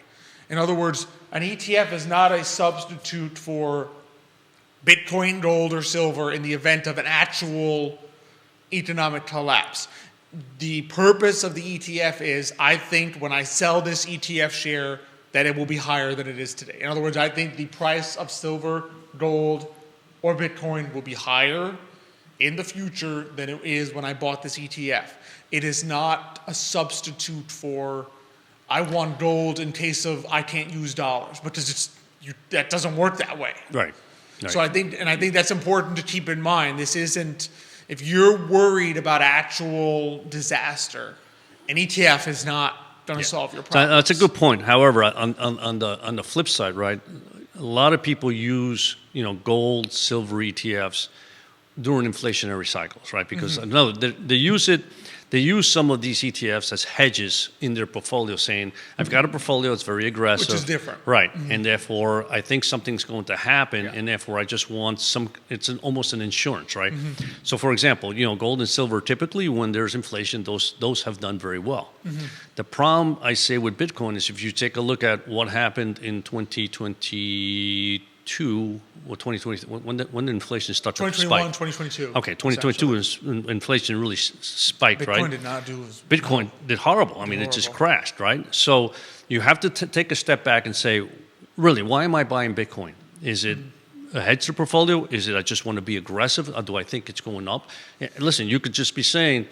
In other words, an ETF is not a substitute for Bitcoin, gold, or silver in the event of an actual economic collapse. The purpose of the ETF is, I think when I sell this ETF share, that it will be higher than it is today. In other words, I think the price of silver, gold, or Bitcoin will be higher in the future than it is when I bought this ETF. It is not a substitute for, I want gold in case of I can't use dollars, because that doesn't work that way. Right. So I think that's important to keep in mind. This isn't, if you're worried about actual disaster, an ETF is not going to solve your problem. That's a good point. However, on the flip side, right, a lot of people use gold, silver ETFs during inflationary cycles, right? Because no, they use it. They use some of these ETFs as hedges in their portfolio, saying, "I've got a portfolio that's very aggressive." Which is different. Right. And therefore, I think something's going to happen, and therefore I just want it's almost an insurance, right? So, for example, gold and silver, typically when there's inflation, those have done very well. The problem, I say, with Bitcoin is if you take a look at what happened in 2022 or 2020, when the inflation started to spike. 2022. Okay, 2022 is inflation really spiked, right? Bitcoin did not do as Bitcoin did horrible. I mean, it just crashed, right? So you have to take a step back and say, really, why am I buying Bitcoin? Is it a hedge to portfolio? Is it I just want to be aggressive? Or do I think it's going up? Listen, you could just be saying,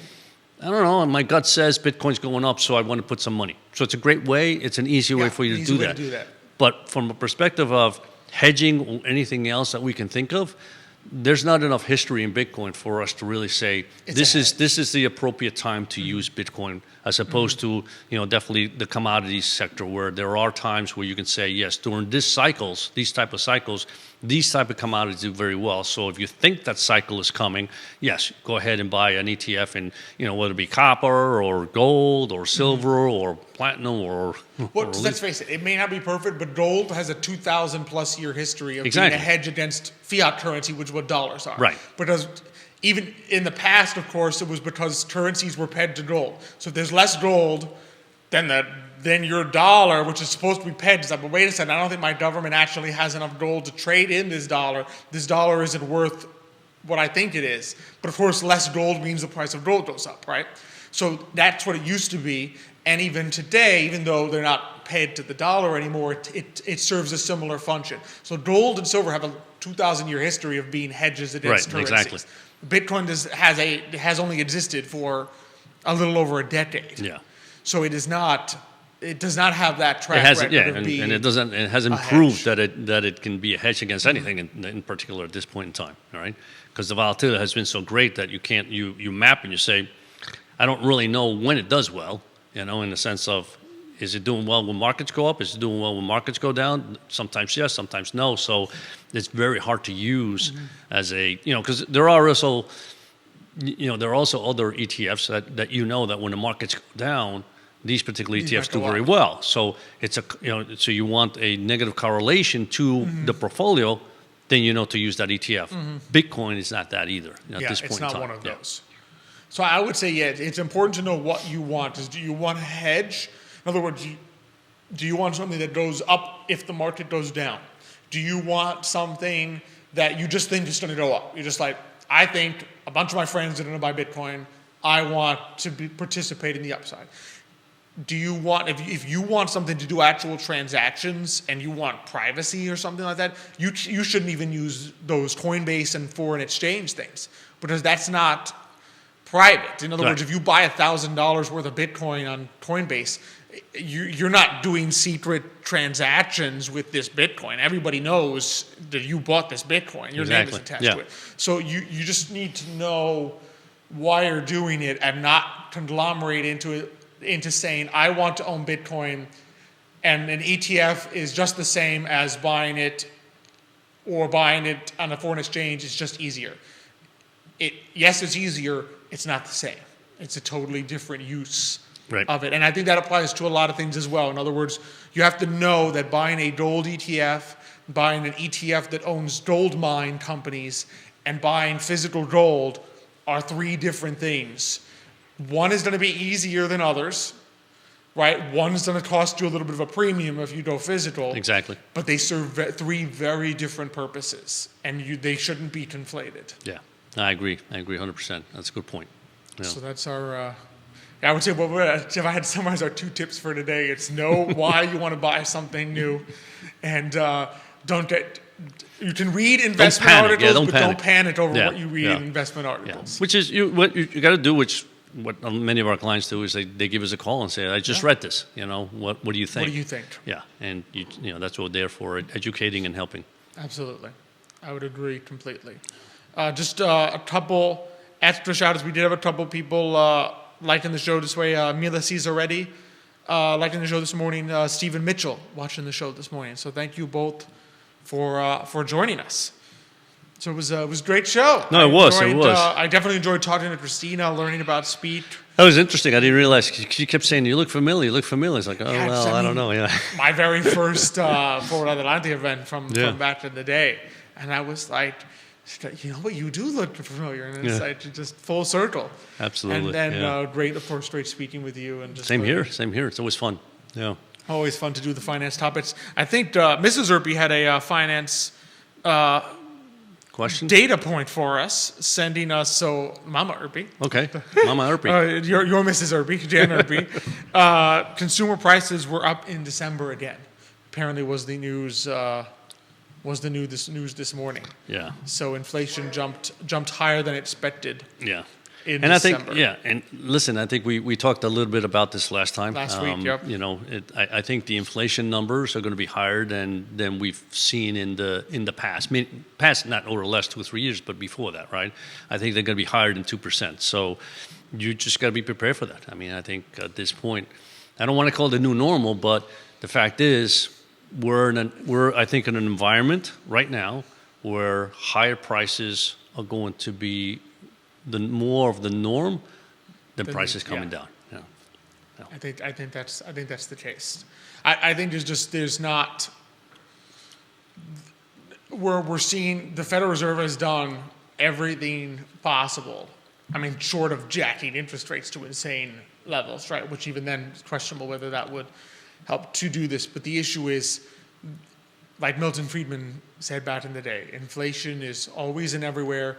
I don't know, my gut says Bitcoin's going up, so I want to put some money. So it's a great way. It's an easy way for you to do that. But from a perspective of hedging or anything else that we can think of, there's not enough history in Bitcoin for us to really say this is the appropriate time to use Bitcoin, as opposed to definitely the commodities sector, where there are times where you can say, yes, during these type of cycles, these type of commodities do very well. So if you think that cycle is coming, yes, go ahead and buy an ETF, and whether it be copper or gold or silver or platinum or let's face it, it may not be perfect, but gold has a 2,000 plus year history of being a hedge against fiat currency, which is what dollars are. Right. Because even in the past, of course, it was because currencies were pegged to gold. So if there's less gold, then your dollar, which is supposed to be pegged, is like, but wait a second, I don't think my government actually has enough gold to trade in this dollar. This dollar isn't worth what I think it is. But of course, less gold means the price of gold goes up, right? So that's what it used to be. And even today, even though they're not pegged to the dollar anymore, it serves a similar function. So gold and silver have a 2,000-year history of being hedges against currencies. Exactly. Bitcoin has only existed for a little over a decade. Yeah. So it does not have that track record of being it hasn't proved that it can be a hedge against anything in particular at this point in time. All right, because the volatility has been so great that you map and you say, I don't really know when it does well. In the sense of, is it doing well when markets go up? Is it doing well when markets go down? Sometimes yes, sometimes no. So it's very hard to use as a because there are also there are also other ETFs that that when the markets go down, these particular These ETFs might do go very up. well. So it's so you want a negative correlation to the portfolio, then to use that ETF. Bitcoin is not that either at this point it's not in time. one of those. So I would say, it's important to know what you want. Do you want a hedge? In other words, do you want something that goes up if the market goes down? Do you want something that you just think is going to go up? You're just like, I think a bunch of my friends are going to buy Bitcoin. I want to participate in the upside. Do you want, if you want something to do actual transactions and you want privacy or something like that, you shouldn't even use those Coinbase and foreign exchange things, because that's not private. In other words, if you buy $1,000 worth of Bitcoin on Coinbase, you're not doing secret transactions with this Bitcoin. Everybody knows that you bought this Bitcoin. Your name is attached to it. So you just need to know why you're doing it and not conglomerate into saying, I want to own Bitcoin, and an ETF is just the same as buying it, or buying it on a foreign exchange is just easier. Yes, it's easier. It's not the same. It's a totally different use of it. And I think that applies to a lot of things as well. In other words, you have to know that buying a gold ETF, buying an ETF that owns gold mine companies, and buying physical gold are three different things. One is going to be easier than others, right? One's going to cost you a little bit of a premium if you go physical. Exactly. But they serve three very different purposes, and they shouldn't be conflated. Yeah, I agree 100%. That's a good point. Yeah. So that's our, I would say, if I had to summarize our 2 tips for today, it's know why you want to buy something new, and you can read investment articles, but don't panic over what you read in investment articles. Which is what you got to do, what many of our clients do is they give us a call and say, I just read this, what do you think? What do you think? Yeah, and that's what we're there for, educating and helping. Absolutely. I would agree completely. Just a couple extra shout-outs. We did have a couple people liking the show this way. Mila Cesarelli liking the show this morning. Stephen Mitchell watching the show this morning. So thank you both for joining us. So it was a great show. No, it was. I definitely enjoyed talking to Christina, learning about speed. That was interesting. I didn't realize. She kept saying, you look familiar. It's like, I don't know. Yeah. My very first Forward Adelante event from back in the day. And I was like, what, you do look familiar. And it's like just full circle. Absolutely. And then great speaking with you. And just Same here. It's always fun. Yeah. Always fun to do the finance topics. I think Mrs. Urpí had a finance question data point for us, sending us, Mama Urpí. Okay, Mama Urpí. Your Mrs. Urpí, Jan Urpí. Consumer prices were up in December again. Apparently was the news this morning. Yeah. So inflation jumped higher than expected. Yeah. In and December. I think, and listen, I think we talked a little bit about this last time. Last week, yep. I think the inflation numbers are going to be higher than we've seen in the past. I mean, past not over the last 2 or 3 years, but before that, right? I think they're going to be higher than 2%. So you just got to be prepared for that. I mean, I think at this point, I don't want to call it the new normal, but the fact is, we're I think in an environment right now where higher prices are going to be more of the norm than prices coming down. Yeah. I think that's the case. I think there's not. We're seeing the Federal Reserve has done everything possible. I mean, short of jacking interest rates to insane levels, right? Which even then is questionable whether that would help to do this. But the issue is, like Milton Friedman said back in the day, inflation is always and everywhere.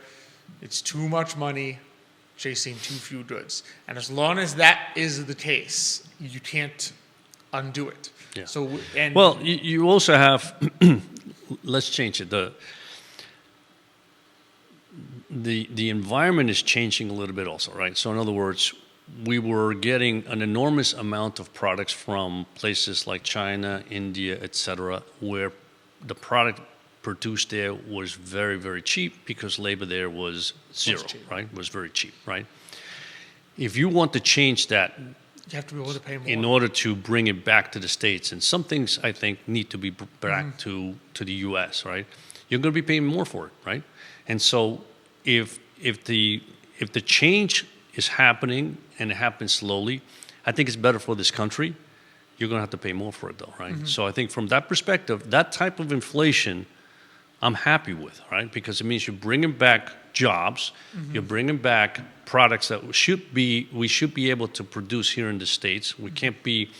It's too much money chasing too few goods. And as long as that is the case, you can't undo it. Yeah. So, you also have, let's change it. The environment is changing a little bit also, right? So in other words, we were getting an enormous amount of products from places like China, India, etc., where the product produced there was very, very cheap because labor there was zero, right? Was very cheap, right? If you want to change that, you have to be able to pay more in order to bring it back to the States, and some things I think need to be back to the U.S., right? You're going to be paying more for it, right? And so if if the change is happening and it happens slowly, I think it's better for this country. You're going to have to pay more for it, though, right? So I think from that perspective, that type of inflation, I'm happy with, right? Because it means you're bringing back jobs, you're bringing back products that we should be able to produce here in the States. We can't be,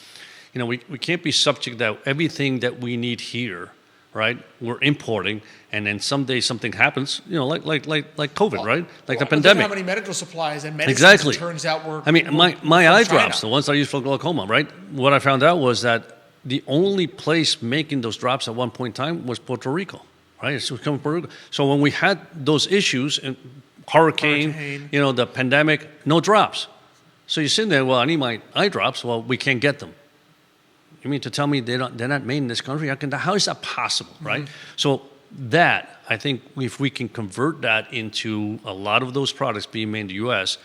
we can't be subject that everything that we need here, right? We're importing, and then someday something happens, like COVID, right? Like the pandemic. How many medical supplies and medicines Exactly. it turns out were. I mean, my eye China. drops, the ones I use for glaucoma, right? What I found out was that the only place making those drops at one point in time was Puerto Rico, right? It's coming from Puerto Rico. So when we had those issues, and hurricane, the pandemic, no drops. So you're sitting there, well, I need my eye drops. Well, we can't get them. You mean to tell me they're not made in this country? How is that possible, right? So that, I think if we can convert that into a lot of those products being made in the U.S.,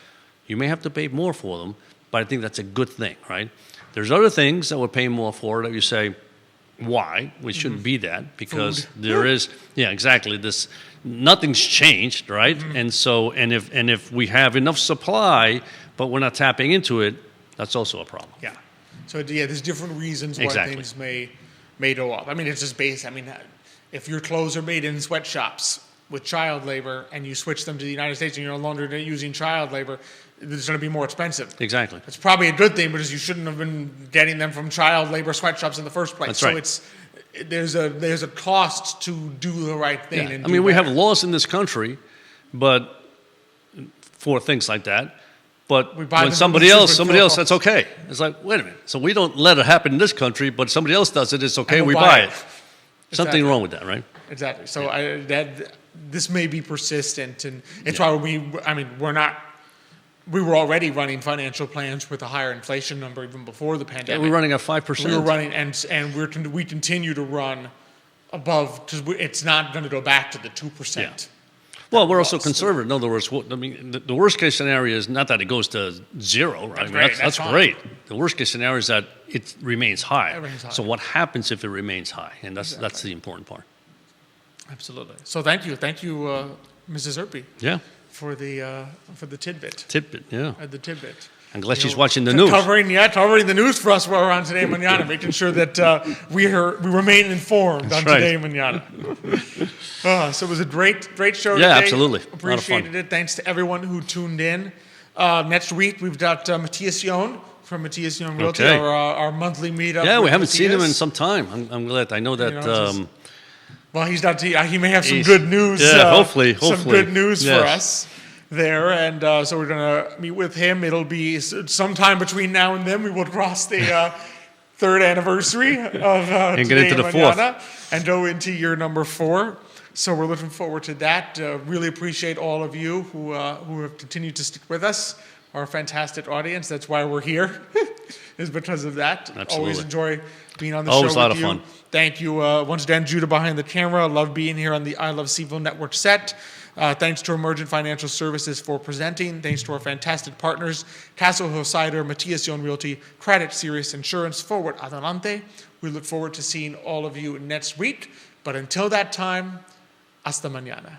you may have to pay more for them, but I think that's a good thing, right? There's other things that we're paying more for that you say, why? We shouldn't be that, because there is, exactly, nothing's changed, right? And so, and if we have enough supply, but we're not tapping into it, that's also a problem. Yeah. So there's different reasons why things may go up. I mean, it's just basic. I mean, if your clothes are made in sweatshops with child labor and you switch them to the United States and you're no longer using child labor, it's going to be more expensive. Exactly. It's probably a good thing because you shouldn't have been getting them from child labor sweatshops in the first place. That's so right. There's a cost to do the right thing. Yeah. And I mean, we have laws in this country, but for things like that. But when somebody else, that's okay. It's like, wait a minute. So we don't let it happen in this country, but somebody else does it, it's okay, we buy it. Something wrong with that, right? Exactly. So this may be persistent, and it's why we were already running financial plans with a higher inflation number even before the pandemic. Yeah, we're running at 5%. We were running, and we continue to run above, because it's not going to go back to the 2%. Yeah. Well, we're also conservative. In other words, the worst case scenario is not that it goes to zero, right? That's great. The worst case scenario is that it remains high. So what happens if it remains high? And that's the important part. Absolutely. So thank you, Mrs. Urpí. Yeah. For the tidbit. Yeah. The tidbit. I'm glad she's watching the news. Covering the news for us while we're on Today Mañana, making sure that we remain informed on Today Mañana. So it was a great show today. Yeah, absolutely. Appreciated it. Thanks to everyone who tuned in. Next week, we've got Matthias from Matthias Realty, our monthly meetup. Yeah, we haven't seen him in some time. I'm glad. I know that... well, he's not. He may have some good news. Yeah, hopefully. Some good news for us there, and so we're going to meet with him. It'll be sometime between now and then. We will cross the third anniversary of and get into the fourth, and go into year number 4. So we're looking forward to that. Really appreciate all of you who have continued to stick with us. Our fantastic audience. That's why we're here, is because of that. Absolutely. Always enjoy being on the show with you. Always a lot of fun. Thank you once again, Judah behind the camera. Love being here on the I Love CVille Network set. Thanks to Emergent Financial Services for presenting. Thanks to our fantastic partners, Castle Hill Cider, Matthias Realty, Craddock Serious Insurance, Forward Adelante. We look forward to seeing all of you next week. But until that time, hasta mañana.